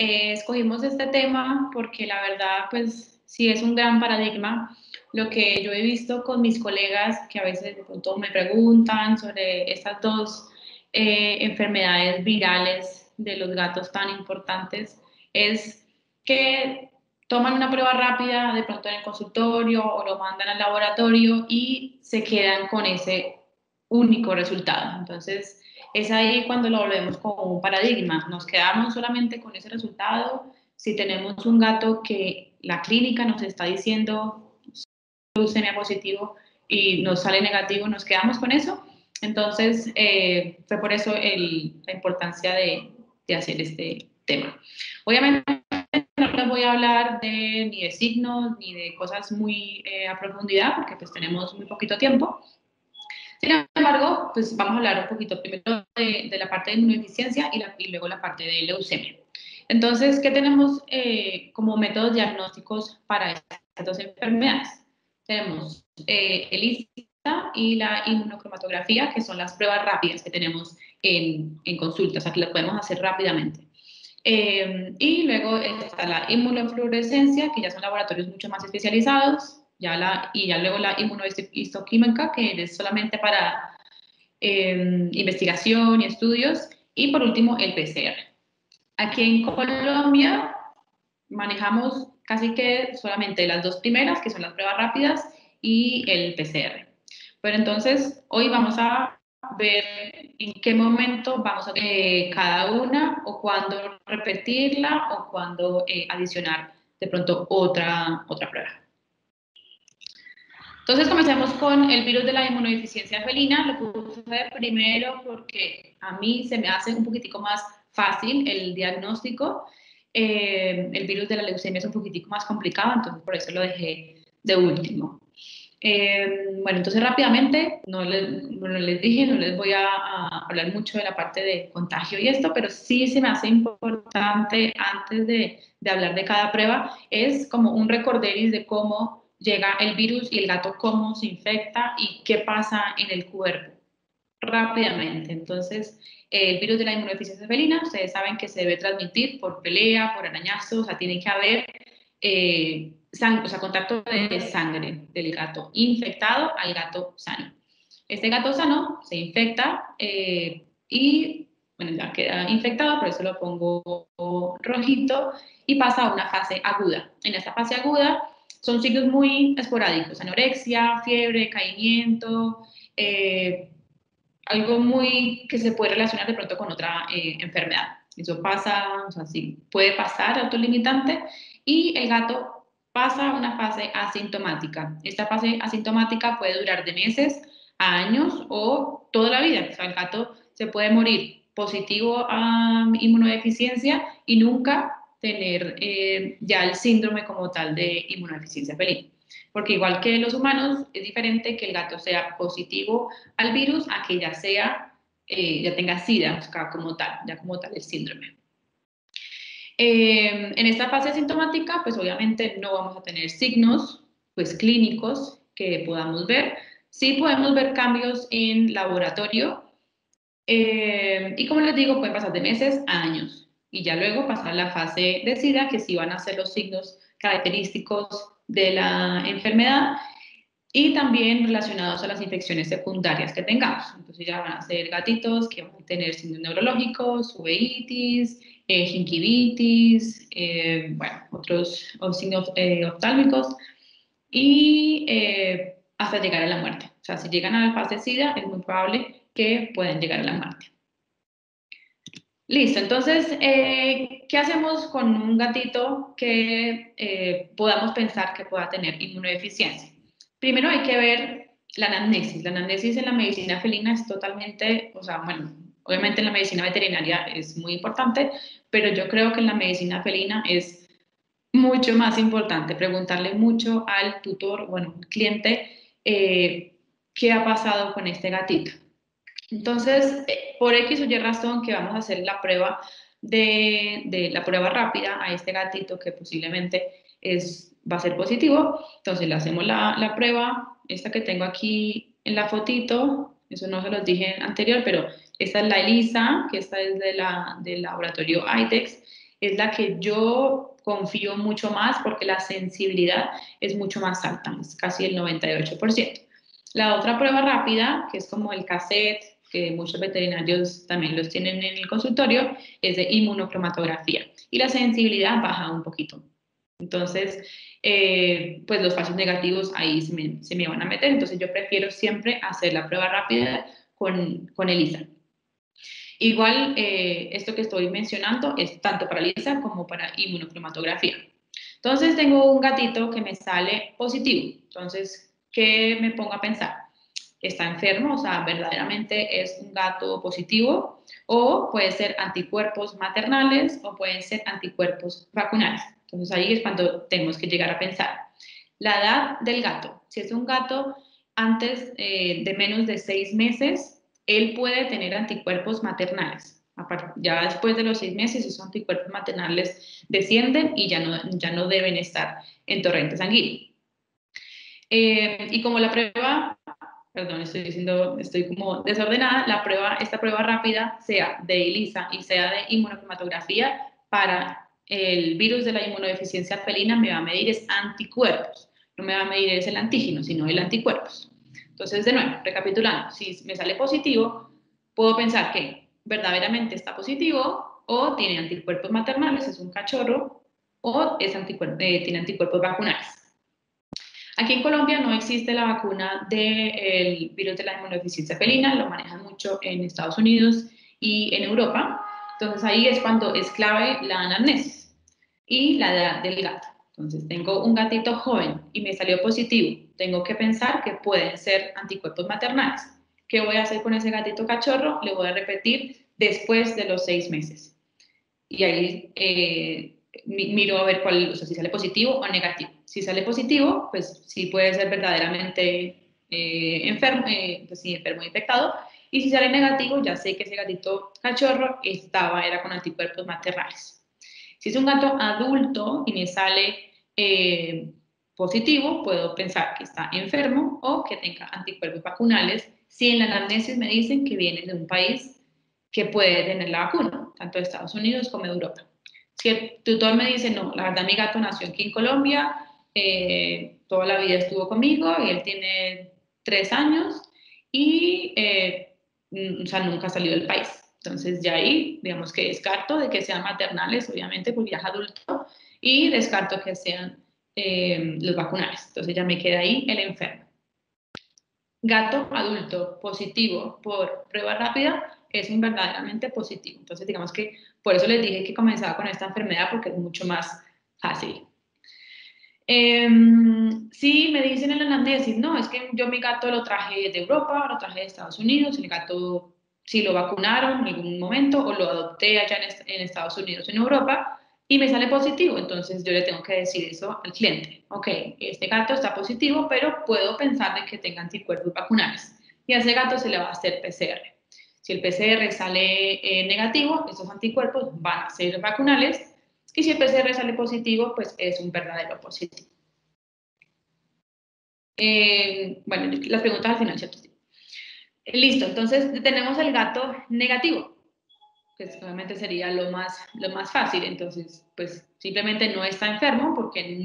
Escogimos este tema porque la verdad, pues sí es un gran paradigma. Lo que yo he visto con mis colegas que a veces de pronto me preguntan sobre estas dos enfermedades virales de los gatos tan importantes es que toman una prueba rápida de pronto en el consultorio o lo mandan al laboratorio y se quedan con ese único resultado. Entonces, es ahí cuando lo volvemos como un paradigma. Nos quedamos solamente con ese resultado. Si tenemos un gato que la clínica nos está diciendo leucemia positivo y nos sale negativo, nos quedamos con eso. Entonces, fue por eso la importancia de hacer este tema. Obviamente, no les voy a hablar ni de signos ni de cosas muy a profundidad porque pues tenemos muy poquito tiempo. Sin embargo, pues vamos a hablar un poquito primero de la parte de inmunodeficiencia y luego la parte de leucemia. Entonces, ¿qué tenemos como métodos diagnósticos para estas dos enfermedades? Tenemos el ISTA y la inmunocromatografía, que son las pruebas rápidas que tenemos en consulta, o sea, que las podemos hacer rápidamente. Y luego está la inmunofluorescencia, que ya son laboratorios mucho más especializados, y ya luego la inmunohistoquímica, que es solamente para investigación y estudios, y por último el PCR. Aquí en Colombia manejamos casi que solamente las dos primeras, que son las pruebas rápidas, y el PCR. Pero entonces, hoy vamos a ver en qué momento vamos a cada una o cuándo repetirla o cuándo adicionar de pronto otra prueba. Entonces comencemos con el virus de la inmunodeficiencia felina. Lo puse primero porque a mí se me hace un poquitico más fácil el diagnóstico. El virus de la leucemia es un poquitico más complicado, entonces por eso lo dejé de último. Bueno, entonces rápidamente, no les dije, no les voy a hablar mucho de la parte de contagio y esto, pero sí se me hace importante antes de hablar de cada prueba, es como un recorderis de cómo llega el virus y el gato cómo se infecta y qué pasa en el cuerpo rápidamente. Entonces, el virus de la inmunodeficiencia felina, ustedes saben que se debe transmitir por pelea, por arañazos, o sea, tiene que haber contacto de sangre del gato infectado al gato sano. Este gato sano se infecta y, bueno, ya queda infectado, por eso lo pongo rojito, y pasa a una fase aguda. En esta fase aguda son signos muy esporádicos, anorexia, fiebre, caimiento, algo muy que se puede relacionar de pronto con otra enfermedad. Eso pasa, o sea, sí, puede pasar autolimitante y el gato pasa a una fase asintomática. Esta fase asintomática puede durar de meses a años o toda la vida. O sea, el gato se puede morir positivo a inmunodeficiencia y nunca tener ya el síndrome como tal de inmunodeficiencia felina. Porque igual que los humanos, es diferente que el gato sea positivo al virus a que ya tenga SIDA, o sea, ya como tal el síndrome. En esta fase asintomática, pues obviamente no vamos a tener signos pues, clínicos que podamos ver. Sí podemos ver cambios en laboratorio y como les digo, pueden pasar de meses a años y ya luego pasar a la fase de SIDA, que sí van a ser los signos característicos de la enfermedad y también relacionados a las infecciones secundarias que tengamos. Entonces ya van a ser gatitos que van a tener signos neurológicos, uveitis, gingivitis, bueno, otros signos oftálmicos y hasta llegar a la muerte. O sea, si llegan a la fase SIDA es muy probable que puedan llegar a la muerte. Listo, entonces, ¿qué hacemos con un gatito que podamos pensar que pueda tener inmunodeficiencia? Primero hay que ver la anamnesis. La anamnesis en la medicina felina es totalmente, o sea, bueno, obviamente en la medicina veterinaria es muy importante, pero yo creo que en la medicina felina es mucho más importante preguntarle mucho al tutor, bueno, al cliente, qué ha pasado con este gatito. Entonces, por X o Y razón que vamos a hacer la prueba de la prueba rápida a este gatito que posiblemente va a ser positivo, entonces le hacemos la prueba, esta que tengo aquí en la fotito, eso no se los dije anterior, pero esta es la ELISA, que esta es del laboratorio IDEX, es la que yo confío mucho más porque la sensibilidad es mucho más alta, es casi el 98%. La otra prueba rápida, que es como el cassette, que muchos veterinarios también los tienen en el consultorio, es de inmunocromatografía y la sensibilidad baja un poquito. Entonces, pues los falsos negativos ahí se me van a meter, entonces yo prefiero siempre hacer la prueba rápida con ELISA. Igual, esto que estoy mencionando es tanto para ELISA como para inmunocromatografía. Entonces, tengo un gatito que me sale positivo. Entonces, ¿qué me pongo a pensar? ¿Está enfermo? O sea, ¿verdaderamente es un gato positivo? O puede ser anticuerpos maternales o pueden ser anticuerpos vacunales. Entonces, ahí es cuando tenemos que llegar a pensar. La edad del gato. Si es un gato antes de menos de 6 meses, él puede tener anticuerpos maternales. Ya después de los 6 meses, esos anticuerpos maternales descienden y ya no deben estar en torrente sanguíneo. Y como la prueba, perdón, estoy como desordenada, esta prueba rápida, sea de ELISA y sea de inmunocromatografía, para el virus de la inmunodeficiencia felina me va a medir es anticuerpos, no me va a medir es el antígeno, sino el anticuerpos. Entonces, de nuevo, recapitulando, si me sale positivo, puedo pensar que verdaderamente está positivo o tiene anticuerpos maternales, es un cachorro, o tiene anticuerpos vacunales. Aquí en Colombia no existe la vacuna del virus de la inmunodeficiencia felina, lo manejan mucho en Estados Unidos y en Europa. Entonces ahí es cuando es clave la anamnesis y la edad del gato. Entonces tengo un gatito joven y me salió positivo. Tengo que pensar que pueden ser anticuerpos maternales. ¿Qué voy a hacer con ese gatito cachorro? Le voy a repetir después de los 6 meses. Y ahí miro a ver cuál, o sea, si sale positivo o negativo. Si sale positivo, pues sí puede ser verdaderamente enfermo, pues sí, enfermo infectado. Y si sale negativo, ya sé que ese gatito cachorro era con anticuerpos maternales. Si es un gato adulto y me sale positivo, puedo pensar que está enfermo o que tenga anticuerpos vacunales si en la anamnesis me dicen que viene de un país que puede tener la vacuna, tanto de Estados Unidos como de Europa. Si el tutor me dice, no, la verdad mi gato nació aquí en Colombia, toda la vida estuvo conmigo y él tiene 3 años y o sea, nunca ha salido del país. Entonces ya ahí, digamos que descarto de que sean maternales, obviamente, porque ya es adulto, y descarto que sean los vacunales. Entonces ya me queda ahí el enfermo. Gato adulto positivo por prueba rápida es un verdaderamente positivo. Entonces digamos que por eso les dije que comenzaba con esta enfermedad porque es mucho más fácil. Sí, me dicen en la anamnesis, no, es que yo mi gato lo traje de Europa, lo traje de Estados Unidos, el gato sí lo vacunaron en algún momento o lo adopté allá en Estados Unidos, en Europa, y me sale positivo, entonces yo le tengo que decir eso al cliente, ok, este gato está positivo, pero puedo pensar de que tenga anticuerpos vacunales, y a ese gato se le va a hacer PCR. Si el PCR sale negativo, esos anticuerpos van a ser vacunales, y si el PCR sale positivo, pues es un verdadero positivo. Bueno, las preguntas al final, ¿cierto? Sí. Listo, entonces tenemos el gato negativo, que obviamente sería lo más fácil. Entonces, pues simplemente no está enfermo porque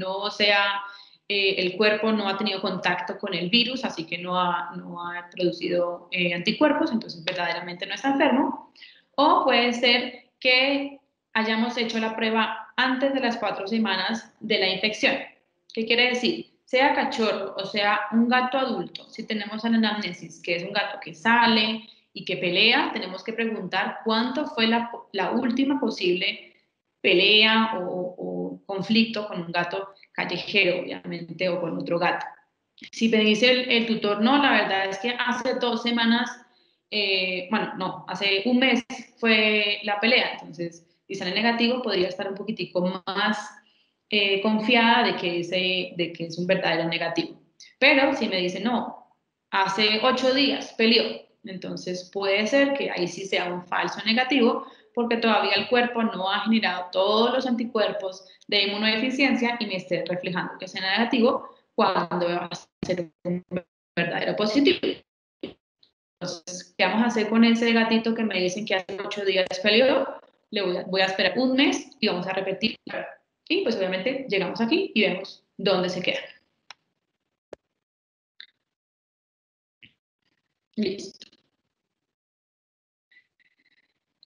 el cuerpo no ha tenido contacto con el virus, así que no ha producido anticuerpos, entonces verdaderamente no está enfermo. O puede ser que hayamos hecho la prueba antes de las 4 semanas de la infección. ¿Qué quiere decir? Sea cachorro o sea un gato adulto, si tenemos anamnesis, que es un gato que sale y que pelea, tenemos que preguntar cuánto fue la última posible pelea o conflicto con un gato callejero, obviamente, o con otro gato. Si me dice el tutor, no, la verdad es que hace 2 semanas, bueno, no, hace un mes fue la pelea, entonces, si sale negativo, podría estar un poquitico más confiada de que es un verdadero negativo. Pero si me dice, no, hace 8 días peleó, entonces puede ser que ahí sí sea un falso negativo, porque todavía el cuerpo no ha generado todos los anticuerpos de inmunodeficiencia y me esté reflejando que sea negativo cuando va a ser un verdadero positivo. Entonces, ¿qué vamos a hacer con ese gatito que me dicen que hace 8 días peleó? voy a esperar un mes y vamos a repetir. Y pues obviamente llegamos aquí y vemos dónde se queda. Listo.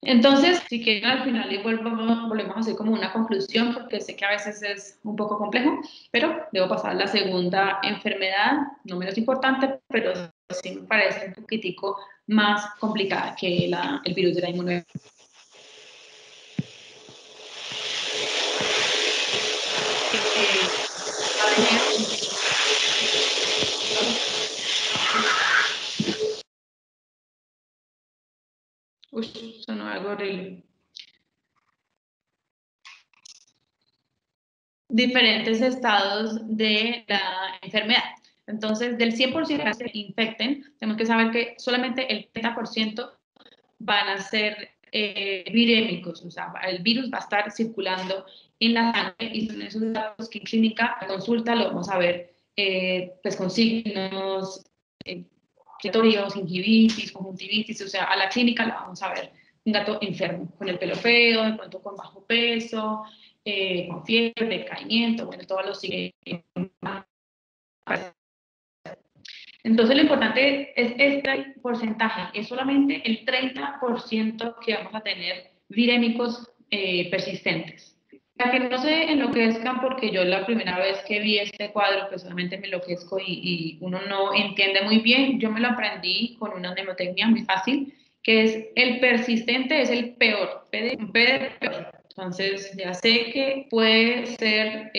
Entonces, si quieren al final igual volvemos a hacer como una conclusión, porque sé que a veces es un poco complejo, pero debo pasar a la segunda enfermedad, no menos importante, pero sí me parece un poquitico más complicada que el virus de la inmunidad. Uy, sonó algo horrible. Diferentes estados de la enfermedad. Entonces, del 100% que se infecten, tenemos que saber que solamente el 30% van a ser virémicos, o sea, el virus va a estar circulando en la sangre y son esos datos que en clínica, a consulta, lo vamos a ver pues con signos, gingivitis, conjuntivitis, o sea, a la clínica la vamos a ver un gato enfermo, con el pelo feo, de pronto con bajo peso, con fiebre, decaimiento, bueno, todos los signos. Entonces, lo importante es este porcentaje, es solamente el 30% que vamos a tener virémicos persistentes. Para que no se enloquezcan, porque yo la primera vez que vi este cuadro, pues solamente me enloquezco y uno no entiende muy bien, yo me lo aprendí con una mnemotecnia muy fácil, que es el persistente es el peor, un P de peor. Entonces, ya sé que puede ser,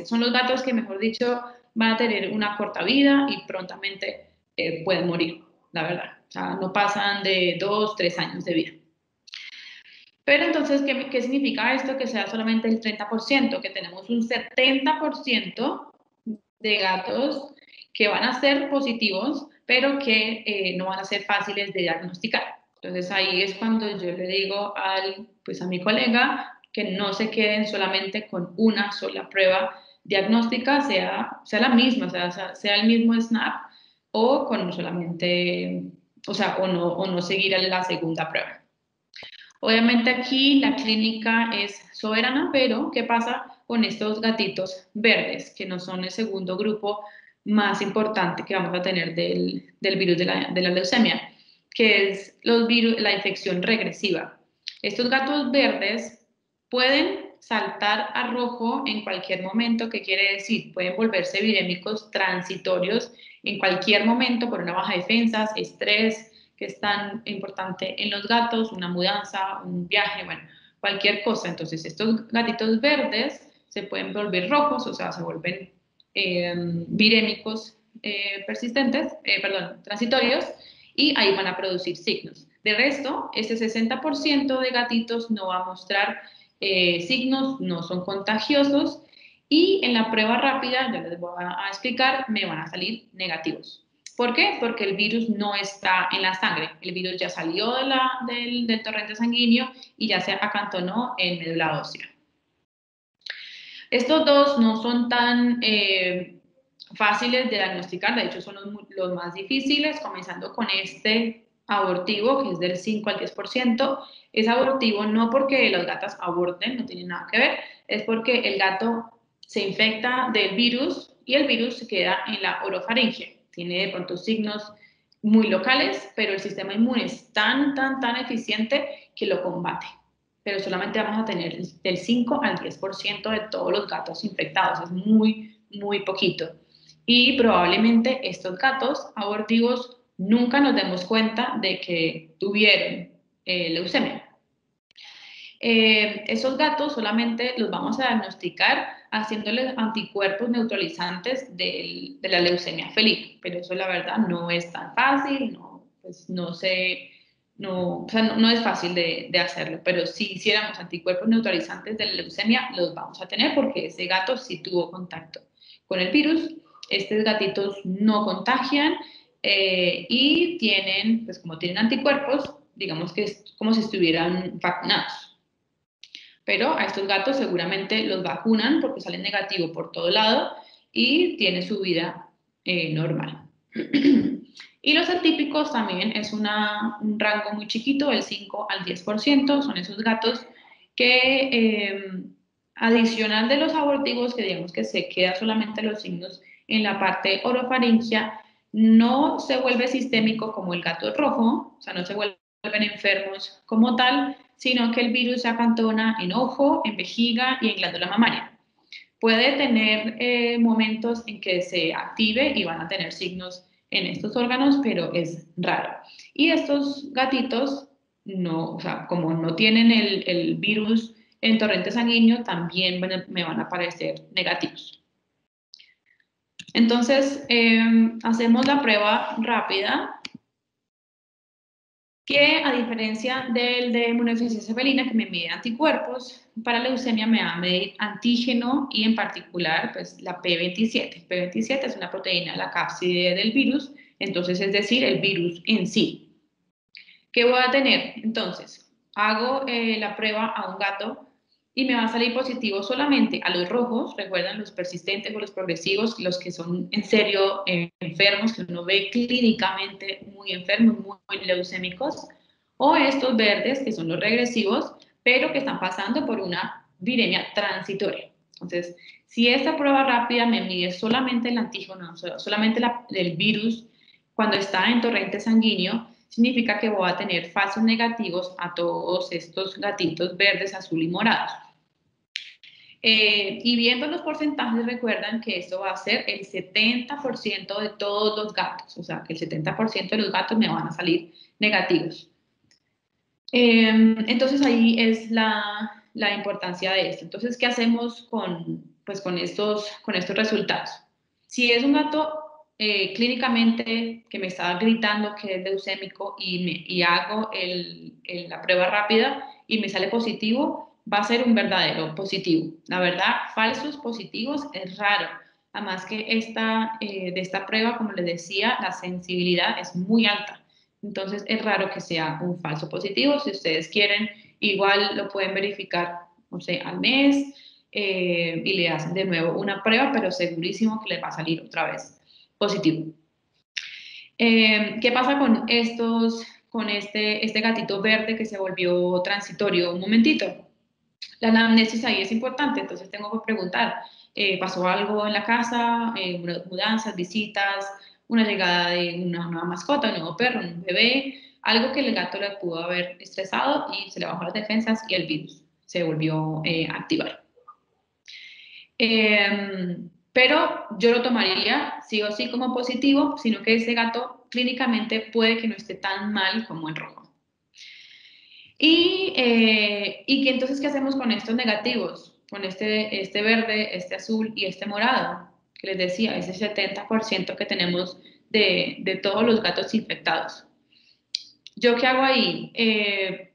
son los gatos que, mejor dicho, van a tener una corta vida y prontamente pueden morir, la verdad. O sea, no pasan de 2, 3 años de vida. Pero entonces, ¿qué significa esto? Que sea solamente el 30%, que tenemos un 70% de gatos que van a ser positivos, pero que no van a ser fáciles de diagnosticar. Entonces ahí es cuando yo le digo pues a mi colega que no se queden solamente con una sola prueba diagnóstica, sea la misma, sea el mismo SNAP, o con solamente, o no seguir la segunda prueba. Obviamente aquí la clínica es soberana, pero ¿qué pasa con estos gatitos verdes, que no son el segundo grupo más importante que vamos a tener del virus de la leucemia, que es la infección regresiva? Estos gatos verdes pueden saltar a rojo en cualquier momento. ¿Qué quiere decir? Pueden volverse virémicos transitorios en cualquier momento por una baja defensa, estrés, que es tan importante en los gatos, una mudanza, un viaje, bueno, cualquier cosa. Entonces, estos gatitos verdes se pueden volver rojos, o sea, se vuelven virémicos transitorios, y ahí van a producir signos. De resto, ese 60% de gatitos no va a mostrar signos, no son contagiosos, y en la prueba rápida, ya les voy a explicar, me van a salir negativos. ¿Por qué? Porque el virus no está en la sangre. El virus ya salió del torrente sanguíneo y ya se acantonó en médula ósea. Estos dos no son tan fáciles de diagnosticar, de hecho son los más difíciles, comenzando con este abortivo, que es del 5 al 10%. Es abortivo no porque los gatos aborten, no tiene nada que ver, es porque el gato se infecta del virus y el virus se queda en la orofaringe. Tiene de pronto signos muy locales, pero el sistema inmune es tan eficiente que lo combate. Pero solamente vamos a tener del 5 al 10% de todos los gatos infectados, es muy poquito. Y probablemente estos gatos abortivos nunca nos demos cuenta de que tuvieron leucemia. Esos gatos solamente los vamos a diagnosticar haciéndoles anticuerpos neutralizantes de la leucemia feliz, pero eso la verdad no es tan fácil, no es fácil de hacerlo, pero si hiciéramos anticuerpos neutralizantes de la leucemia, los vamos a tener porque ese gato sí tuvo contacto con el virus. Estos gatitos no contagian y tienen, pues como tienen anticuerpos, digamos que es como si estuvieran vacunados. Pero a estos gatos seguramente los vacunan porque salen negativos por todo lado y tienen su vida normal. Y los atípicos también es un rango muy chiquito, del 5 al 10%, son esos gatos que adicional de los abortivos, que digamos que se queda solamente los signos en la parte orofaringia, no se vuelve sistémico como el gato rojo, o sea, no se vuelven enfermos como tal, sino que el virus se acantona en ojo, en vejiga y en glándula mamaria. Puede tener momentos en que se active y van a tener signos en estos órganos, pero es raro. Y estos gatitos, no, o sea, como no tienen el virus en torrente sanguíneo, también me van a aparecer negativos. Entonces, hacemos la prueba rápida, que a diferencia del de inmunodeficiencia felina, que me mide anticuerpos, para leucemia me va a medir antígeno y en particular pues, la P27. P27 es una proteína de la cápside del virus, entonces es decir, el virus en sí. ¿Qué voy a tener? Entonces, hago la prueba a un gato y me va a salir positivo solamente a los rojos, recuerdan los persistentes o los progresivos, los que son en serio enfermos, que uno ve clínicamente muy enfermos, muy leucémicos, o estos verdes, que son los regresivos, pero que están pasando por una viremia transitoria. Entonces, si esta prueba rápida me mide solamente el antígeno, solamente el virus cuando está en torrente sanguíneo, significa que voy a tener falsos negativos a todos estos gatitos verdes, azul y morados. Y viendo los porcentajes, recuerdan que esto va a ser el 70% de todos los gatos, o sea, que el 70% de los gatos me van a salir negativos. Entonces ahí es la importancia de esto. Entonces, ¿qué hacemos con estos resultados? Si es un gato clínicamente que me está gritando que es leucémico y hago la prueba rápida y me sale positivo, va a ser un verdadero positivo. La verdad, falsos positivos es raro. Además que de esta prueba, como les decía, la sensibilidad es muy alta. Entonces es raro que sea un falso positivo. Si ustedes quieren, igual lo pueden verificar, no sé, al mes y le hacen de nuevo una prueba, pero segurísimo que les va a salir otra vez positivo. ¿Qué pasa con este gatito verde que se volvió transitorio? Un momentito. La anamnesis ahí es importante, entonces tengo que preguntar, ¿pasó algo en la casa? Mudanzas, visitas, una llegada de una nueva mascota, un nuevo perro, un bebé, algo que el gato le pudo haber estresado y se le bajó las defensas y el virus se volvió a activar. Pero yo lo tomaría sí o sí como positivo, sino que ese gato clínicamente puede que no esté tan mal como el rojo. Y que entonces, ¿qué hacemos con estos negativos? Con este verde, este azul y este morado, que les decía, ese 70% que tenemos de todos los gatos infectados. ¿Yo qué hago ahí?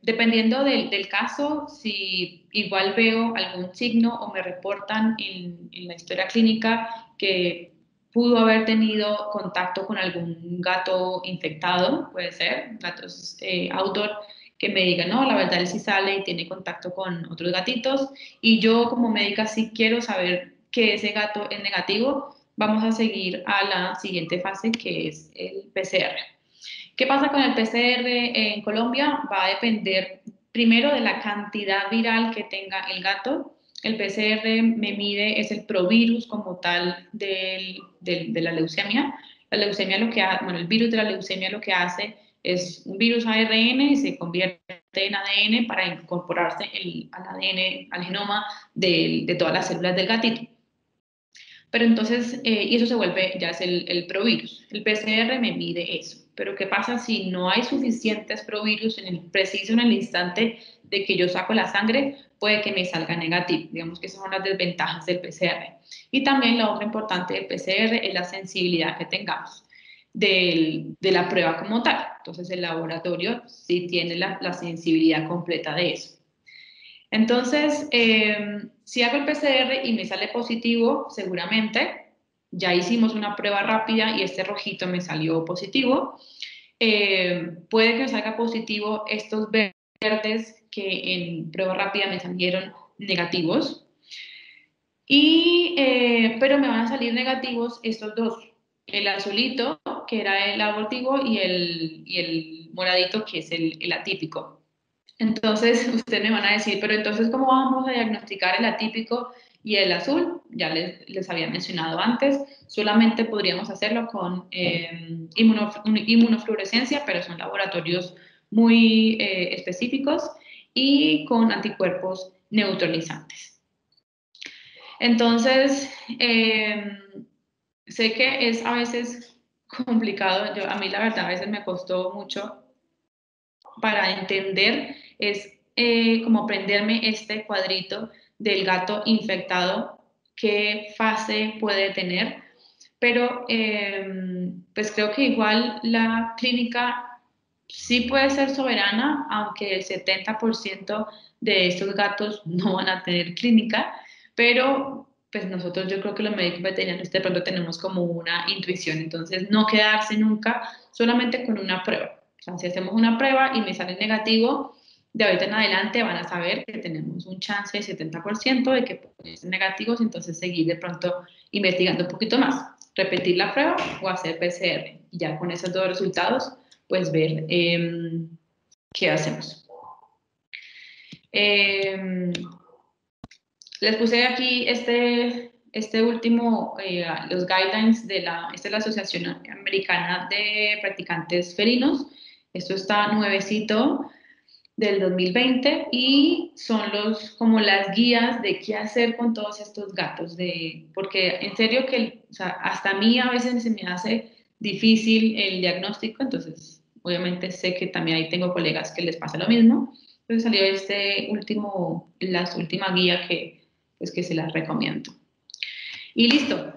Dependiendo del caso, si igual veo algún signo o me reportan en la historia clínica que pudo haber tenido contacto con algún gato infectado, puede ser, gatos outdoor, que me digan, no, la verdad él sí sale y tiene contacto con otros gatitos, y yo como médica sí quiero saber que ese gato es negativo, vamos a seguir a la siguiente fase, que es el PCR. ¿Qué pasa con el PCR en Colombia? Va a depender primero de la cantidad viral que tenga el gato. El PCR me mide, es el provirus como tal de la leucemia. La leucemia lo que hace, bueno, el virus de la leucemia lo que hace es un virus ARN y se convierte en ADN para incorporarse al ADN, al genoma de todas las células del gatito. Pero entonces, y eso se vuelve, ya es el provirus. El PCR me mide eso. Pero ¿qué pasa si no hay suficientes provirus en el instante de que yo saco la sangre? Puede que me salga negativo. Digamos que esas son las desventajas del PCR. Y también la otra importante del PCR es la sensibilidad que tengamos de la prueba como tal. Entonces el laboratorio sí tiene la sensibilidad completa de eso. Entonces, si hago el PCR y me sale positivo, seguramente ya hicimos una prueba rápida y este rojito me salió positivo. Puede que me salga positivo estos verdes que en prueba rápida me salieron negativos. Pero me van a salir negativos estos dos. el azulito, que era el abortivo, y el moradito, que es el atípico. Entonces, ustedes me van a decir, pero entonces, ¿cómo vamos a diagnosticar el atípico y el azul? Ya les había mencionado antes, solamente podríamos hacerlo con inmunofluorescencia, pero son laboratorios muy específicos y con anticuerpos neutralizantes. Entonces, sé que es a veces complicado, a mí la verdad a veces me costó mucho para entender, es como aprenderme este cuadrito del gato infectado, qué fase puede tener, pero pues creo que igual la clínica sí puede ser soberana, aunque el 70% de estos gatos no van a tener clínica, pero pues nosotros, yo creo que los médicos veterinarios de pronto tenemos como una intuición, entonces no quedarse nunca solamente con una prueba. O sea, si hacemos una prueba y me sale negativo, de ahorita en adelante van a saber que tenemos un chance de 70% de que pueden ser negativos, entonces seguir de pronto investigando un poquito más, repetir la prueba o hacer PCR. Y ya con esos dos resultados, pues ver qué hacemos. Eh, Les puse aquí este último, los guidelines esta es la Asociación Americana de Practicantes Felinos. Esto está nuevecito del 2020 y son como las guías de qué hacer con todos estos gatos, porque en serio que o sea, hasta a mí a veces se me hace difícil el diagnóstico, entonces obviamente sé que también ahí tengo colegas que les pasa lo mismo. Entonces salió la última guía que, pues, que se las recomiendo. Y listo,